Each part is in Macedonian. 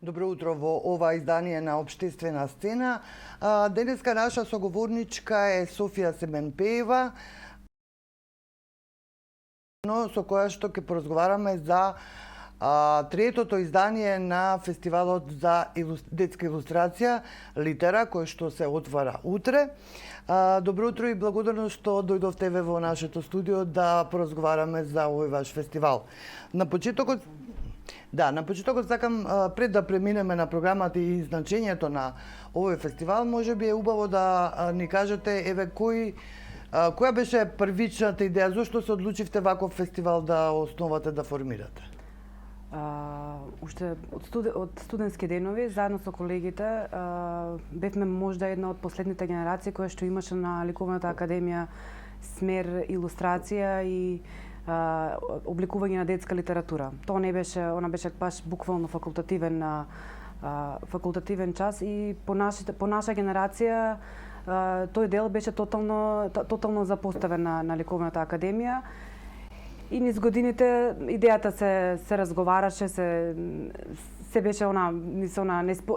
Добро утро во ова издание на Обштествена сцена. Денеска наша соговорничка е Софија Семенпеева, со која што ќе поразговараме за третото издание на фестивалот за детска илустрација Литера, кој што се отвара утре. Добро утро и благодарно што дојдовте во нашето студио да поразговараме за овој ваш фестивал. На почетокот сакам, пред да преминеме на програмата и значењето на овој фестивал, може би е убаво да ни кажете, која беше првичната идеја, зошто се одлучивте ваков фестивал да основате, да формирате? Уште од студентски денови, заедно со колегите, бевме можда една од последните генерации која што имаше на Ликовната академија смер илустрација и обликување на детска литература. Тоа не беше, она беше баш буквално факултативен час и по наша генерација тој дел беше тотално запоставен на Ликовната академија. И низ годините идејата се разговараше, се беше низ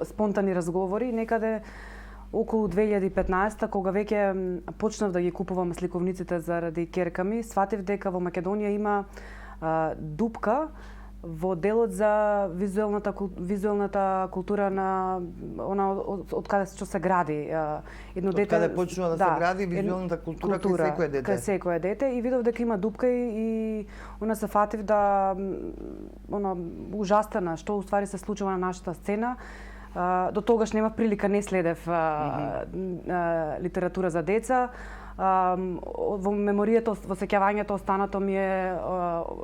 спонтани разговори, некаде околу 2015, кога веќе почнав да ги купувам сликовниците заради ќерка ми, сватив дека во Македонија има дупка во делот за визуелната култура на од каде што се гради едно дете. Од каде почнува да се гради визуелната култура кај секое дете. И видов дека има дупка и се фатив да ужастена што уствари се случува на нашата сцена. До тогаш немав прилика, не следев литература за деца. Во меморијата, во сеќавањето останато ми е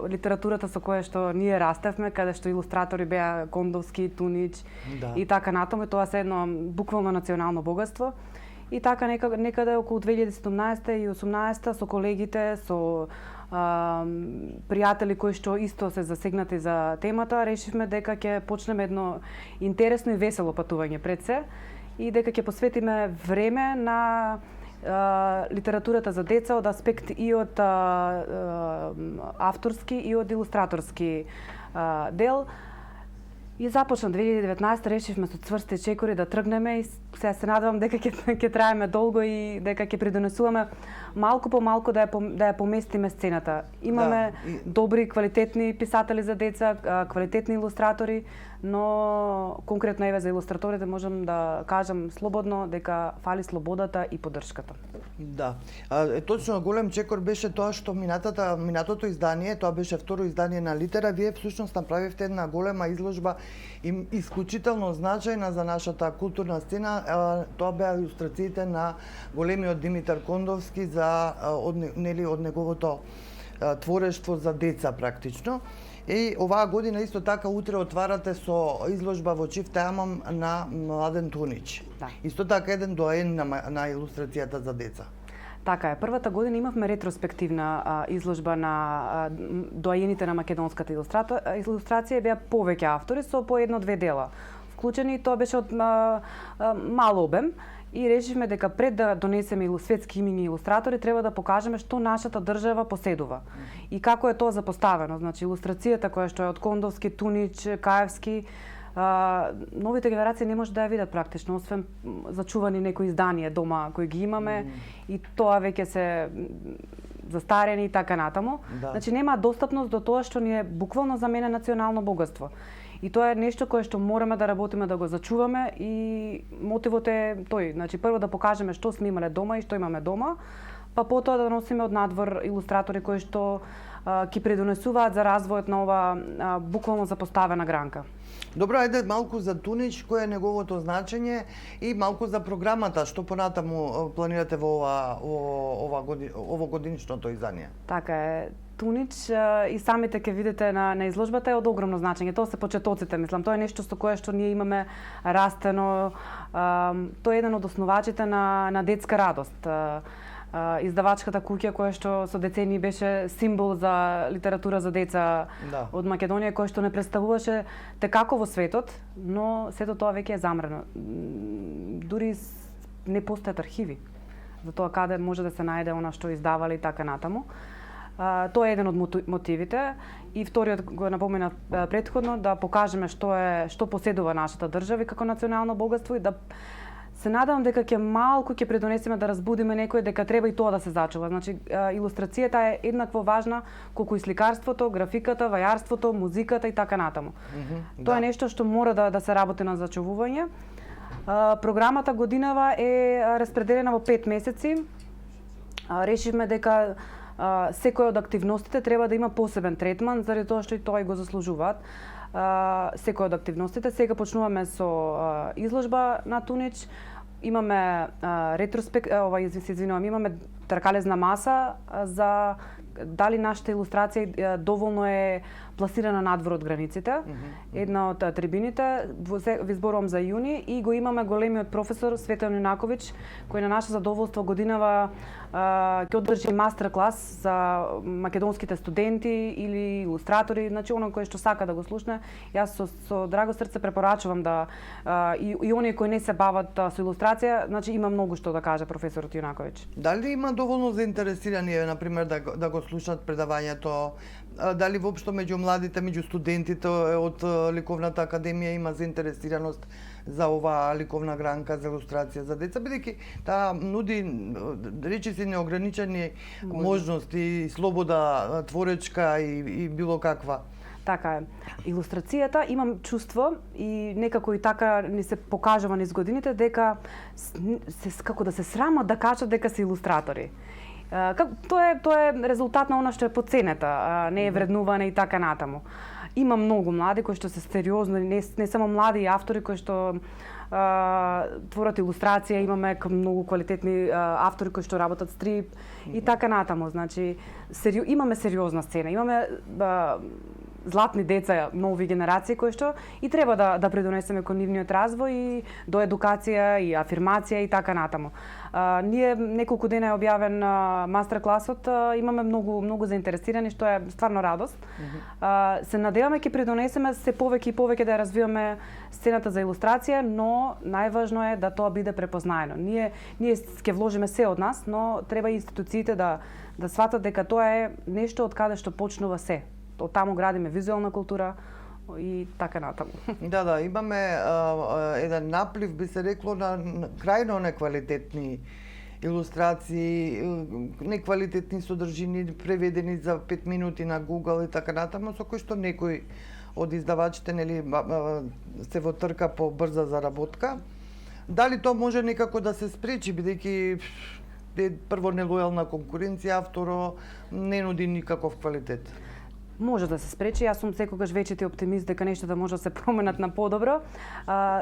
литературата со која што ние растевме, каде што илустратори беа Кондовски, Тунич и така натаму. Тоа се едно буквално национално богатство. И така некаде околу 2017 и 2018 со колегите, со пријатели кои што исто се засегнати за темата, решивме дека ќе почнеме едно интересно и весело патување пред се и дека ќе посветиме време на литературата за деца од аспект и од авторски и од илустраторски дел. И започна 2019, решивме со цврсти чекори да тргнеме и се надевам дека ќе траеме долго и дека ќе придонесуваме малку по малку да ја поместиме сцената. Имаме добри, квалитетни писатели за деца, квалитетни илустратори, но конкретно еве за илустраторите можам да кажам слободно дека фали слободата и поддршката. Да. Точно голем чекор беше тоа што минатото издание, тоа беше второ издание на Литера, вие всушност направивте една голема изложба исклучително значајна за нашата културна сцена. Тоа беа илустрациите на големиот Димитар Кондовски од неговото творештво за деца практично. И оваа година исто така утре отварате со изложба во Чифте Амам на Младен Тунич. Да. Исто така еден доаен на илустрацијата за деца. Така е. Првата година имавме ретроспективна изложба на доаените на македонската илустрација, беа повеќе автори со по едно-две дела вклучени. Тоа беше од мал обем и решивме дека пред да донесеме светски имени илустратори треба да покажеме што нашата држава поседува и како е тоа запоставено. Значи илустрацијата која што е од Кондовски, Тунич, Каевски, новите генерации не може да ја видат практично, освен зачувани некои изданија дома кои ги имаме и тоа веќе се застарени и така натаму. Значи нема достапност до тоа што ни е буквално за мене национално богатство. И тоа е нешто кое што мораме да работиме да го зачуваме и мотивот е тој. Значи прво да покажеме што сме имале дома и што имаме дома, па потоа да носиме од надвор илустратори кои што ќе придонесуваат за развојот на ова буквално запоставена гранка. Добро, ајде малку за Тунич, кој е неговото значење и малку за програмата, што понатаму планирате во овогодишното издание. Така е. Тунич и самите ќе видите на изложбата е од огромно значење. Тоа се почетоците, мислам. Тоа е нешто со кое што ние имаме растено. Тоа е еден од основачите на детска радост. Издавачката куќа која што со децени беше символ за литература за деца од Македонија, која што не представуваше текако во светот, но сето тоа веќе е замрено. Дури не постојат архиви за тоа каде може да се најде она што издавале и така натаму. Тоа е еден од мотивите. И вториот го напомена претходно, да покажеме што поседува нашата држава и како национално богатство и да се надевам дека ќе придонесеме да разбудиме некој дека треба и тоа да се зачува. Значи илустрацијата е еднакво важна колку и сликарството, графиката, вајарството, музиката и така натаму. Тоа е нешто што мора да се работи на зачувување. Програмата годинава е распределена во 5 месеци. Решивме дека секој од активностите треба да има посебен третман, заради тоа што и тоа и го заслужуваат. Секој од активностите. Сега почнуваме со изложба на Тунич. Имаме имаме тркалезна маса за дали нашата илустрација доволно е пласирана надвор од границите. Една од трибините, ви зборувам за јуни, и го имаме големиот професор Светан Юнаковиќ, кој на наше задоволство годинава ќе одржи мастер-клас за македонските студенти или илустратори, значи оној кој што сака да го слушне. Јас со драго срце препорачувам да и оние кои не се бават со илустрација, значи има многу што да каже професорот Юнаковиќ. Дали има доволно заинтересирани, например, да го слушнат предавањето? Дали воопшто меѓу младите, меѓу студентите од Ликовната академија има заинтересираност за оваа ликовна гранка за илустрација за деца, бидејќи таа нуди речиси неограничени можности, слобода творечка и било каква. Така е. Илустрацијата, имам чувство и некако и така ни се покажува низ годините дека како да се срамат да кажат дека се илустратори. Тоа е резултат на она што е поценета, не е вреднуване и така натаму. Има многу млади кои што се сериозно, не само млади и автори кои што творат илустрација, имаме многу квалитетни автори кои што работат стрип и така натаму. Значи, имаме сериозна сцена, имаме златни деца, нови генерации кои што и треба да придонесеме кон нивниот развој и до едукација и афирмација и така натаму. Ние неколку дена е објавен мастер-класот, имаме многу заинтересирани, што е стварно радост. Се надеваме ќе придонесеме се повеќе и повеќе да ја развиваме сцената за илустрација, но најважно е да тоа биде препознаено. Ние ќе вложиме се од нас, но треба и институциите да сватат дека тоа е нешто од каде што почнува се. Од таму градиме визуелна култура и така натаму. Да, имаме еден наплив, би се рекло, на крајно неквалитетни илустрации, неквалитетни содржини, преведени за 5 минути на Google и така натаму, со кои што некој од издавачите се во трка по брза заработка. Дали тоа може некако да се спречи, бидејќи прво нелојална конкуренција, а второ не нуди никаков квалитет? Може да се спречи, јас сум секогаш вечити оптимист дека нештата може да се променат на подобро.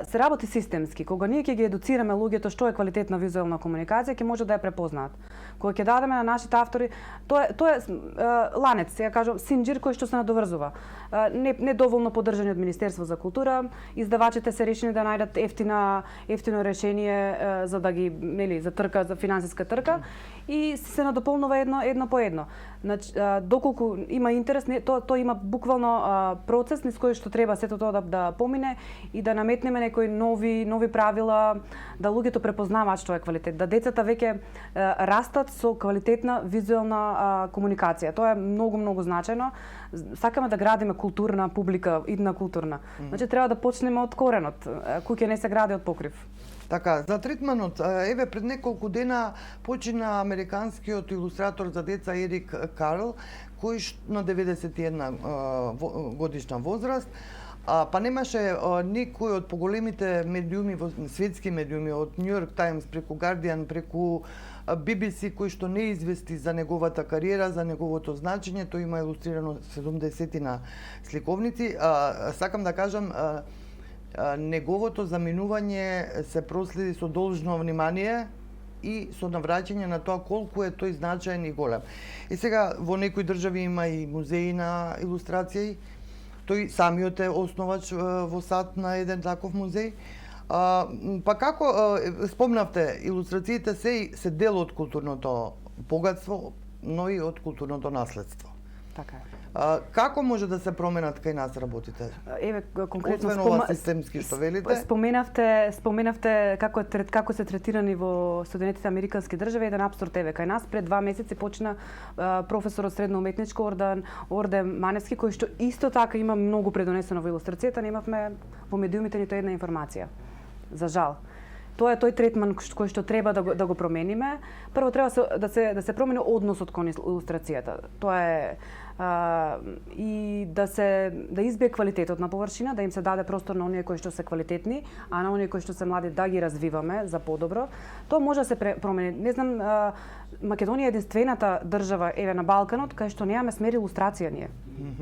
Се работи системски. Кога ние ќе ги едуцираме луѓето што е квалитетна визуелна комуникација, ќе може да ја препознаат. Кога ќе дадеме на нашите автори, тоа е ланец, ја кажам, синџир кој што се надоврзува. Не доволно поддржани од Министерство за култура, издавачите се решени да најдат ефтино решение за да ги, за трка, за финансиска трка и се надополнува едно по едно. Значи, доколку има интерес, тоа има буквално процес низ кој што треба сето тоа да помине и да наметнеме некои нови правила, да луѓето препознаваат што е квалитет, да децата веќе растат со квалитетна визуелна комуникација. Тоа е многу значајно. Сакаме да градиме културна публика, идна културна. Значи треба да почнеме од коренот. Куќа не се гради од покрив. Така, за третманот, еве пред неколку дена почина американскиот илустратор за деца Ерик Карл, кој на 91 годишна возраст, па немаше никој од поголемите медиуми, светски медиуми, од New York Times, преку Guardian, преку BBC, кој што не извести за неговата кариера, за неговото значење. Тој има илустрирано 70 сликовници. Сакам да кажам, неговото заминување се проследи со должно внимание и со навраќање на тоа колку е тој значаен и голем. И сега во некои држави има и музеи на илустрации. Тој самиот е основач во САД на еден таков музеј. Па како спомнавте, илустрациите се дел од културното богатство, но и од културното наследство. Така е. Како може да се променат кај нас работите? Еве конкретно Освен ова системски што велите? Споменавте како се третирани во Соединетите Американски држави, еден апсурд еве кај нас пред 2 месеци почна професор од средно уметничко Орден Маневски, кој што исто така има многу предонесено во илустрацијата, немавме во медиумите нито една информација. За жал. Тоа е тој третман кој што треба да го промениме. Прво треба да се промени односот кон илустрацијата. Тоа е и да избие квалитетот на површина, да им се даде простор на оние кои што се квалитетни, а на оние кои што се млади да ги развиваме за подобро. Тоа може да се промени. Не знам, Македонија е единствената држава еве на Балканот кај што немаме смер илустрација ние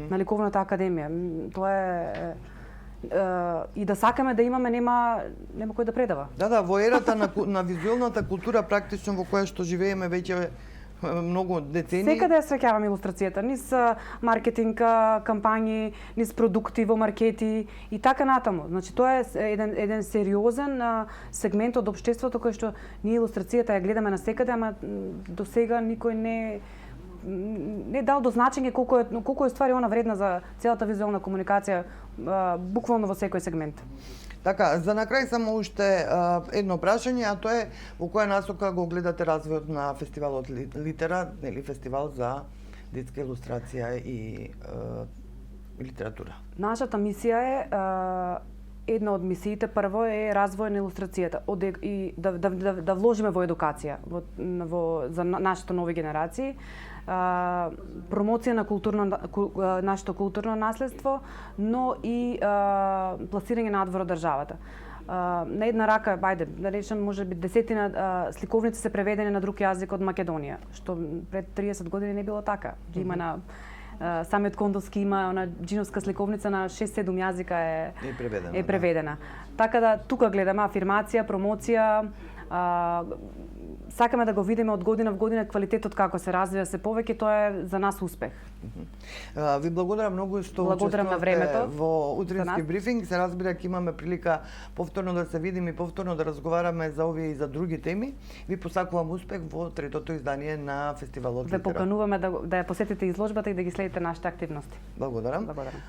на Ликовната академија. Тоа е и да сакаме да имаме, нема кој да предава. Да, во ерата на визуелната култура практично во која што живееме веќе многу децении. Секаде ја среќавам илустрацијата, низ маркетинг кампањи, низ продукти во маркети и така натаму. Значи тоа е еден сериозен сегмент од општеството кој што ние илустрацијата ја гледаме насекаде, ама до сега никој не дал до значење колку е ствари она вредна за целата визуелна комуникација, буквално во секој сегмент. Така, за на крај само уште едно прашање, а тоа е во која насока го гледате развојот на фестивалот Литера, нели фестивал за детска илустрација и литература. Нашата мисија е една од мисиите прво е развој на илустрацијата и да вложиме во едукација за нашите нови генерации, промоција на нашето културно наследство, но и пласирање надвор од државата. На една рака, да речем, може би 10 сликовници се преведени на друг јазик од Македонија, што пред 30 години не било така. Има на самиот Кондовски има она джиновска сликовница на 6-7 јазика е преведена. Така да тука гледаме афирмација, промоција, сакаме да го видиме од година во година квалитетот како се развива се повеќе, тоа е за нас успех. Ви благодарам многу што учествувате во утрински брифинг. Се разбира ќе имаме прилика повторно да се видиме и повторно да разговараме за овие и за други теми. Ви посакувам успех во третото издание на фестивалот Литера. Ве покануваме да ја посетите изложбата и да ги следите нашите активности. Благодарам.